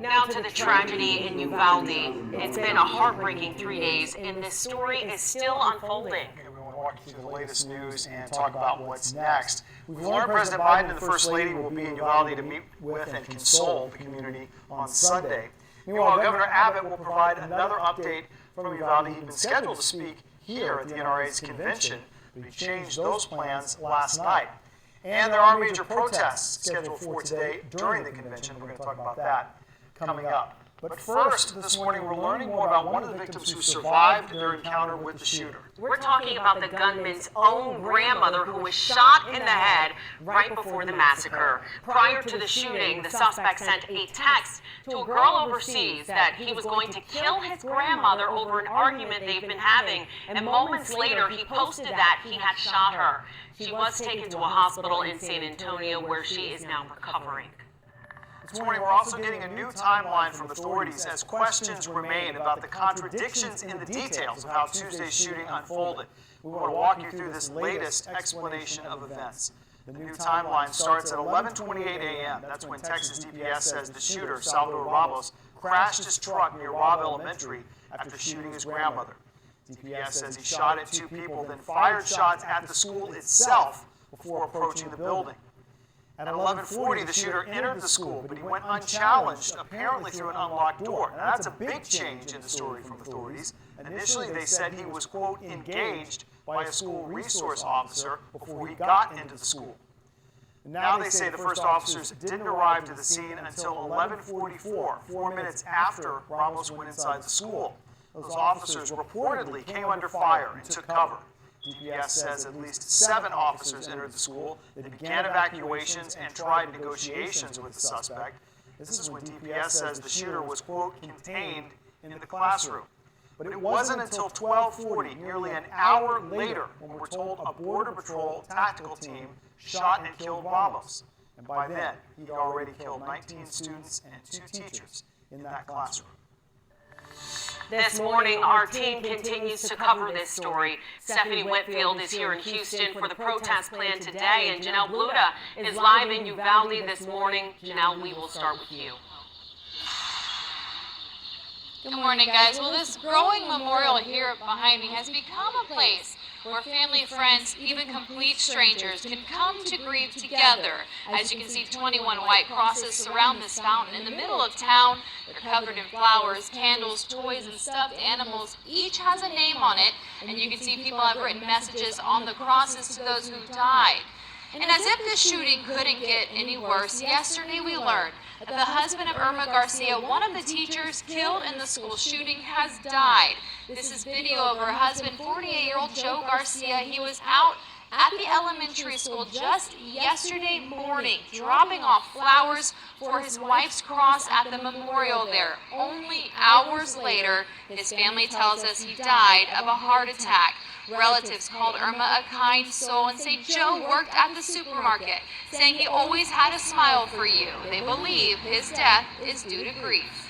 Now to the tragedy in Uvalde. It's been a heartbreaking 3 days, and this story is still unfolding. We want to walk you through the latest news and talk about what's next. We've learned President Biden and the First Lady will be in Uvalde to meet with and console the community on Sunday. Meanwhile, Governor Abbott will provide another update from Uvalde. He'd been scheduled to speak here at the NRA's convention, but he changed those plans last night. And there are major protests scheduled for today during the convention. We're going to talk about that coming up. But first, this morning, we're learning more about one of the victims who survived their encounter with the shooter. We're talking about the gunman's own grandmother who was shot in the head right before the massacre. Prior to the shooting, the suspect sent a text to a girl overseas that he was going to kill his grandmother over an argument they've been having. And moments later, he posted that he had shot her. She was taken to a hospital in San Antonio where she is now recovering. This morning, we're also getting a new timeline from authorities as questions remain about the contradictions in the details of how Tuesday's shooting unfolded. We want to walk you through this latest explanation of events. The new timeline starts at 11:28 a.m. That's when Texas DPS says the shooter, Salvador Ramos, crashed his truck near Robb Elementary after shooting his grandmother. DPS says he shot at two people, then fired shots at the school itself before approaching the building. At 11:40, the shooter entered the school, but he went unchallenged, apparently through an unlocked door. Now, that's a big change in the story from authorities. Initially, they said he was, quote, engaged by a school resource officer before he got into the school. Now they say the first officers didn't arrive to the scene until 11:44, 4 minutes after Ramos went inside the school. Those officers reportedly came under fire and took cover. DPS says at least 7 officers entered the school. They began evacuations and tried negotiations with the suspect. This is when DPS says the shooter was, quote, contained in the classroom. But it wasn't until 12:40, nearly an hour later, when we're told a Border Patrol tactical team shot and killed Ramos. And by then, he'd already killed 19 students and 2 teachers in that classroom. This morning, our team continues to cover this story. Stephanie Whitfield is here in Houston for the protest plan today, and Janelle Bluda is live in Uvalde this morning. Janelle, we will start with you. Good morning, guys. Well, this growing memorial here behind me has become a place where family, friends, even complete strangers can come to grieve together. As you can see, 21 white crosses surround this fountain in the middle of town. They're covered in flowers, candles, toys, and stuffed animals. Each has a name on it, and you can see people have written messages on the crosses to those who died. And as if the shooting couldn't get any worse, yesterday we learned that the husband of Irma Garcia, one of the teachers killed in the school shooting, has died. This is video of her husband, 48-year-old Joe Garcia. He was out at the elementary school just yesterday morning, dropping off flowers for his wife's cross at the memorial there. Only hours later, his family tells us he died of a heart attack. Relatives called Irma a kind soul and say Joe worked at the supermarket, saying he always had a smile for you. They believe his death is due to grief.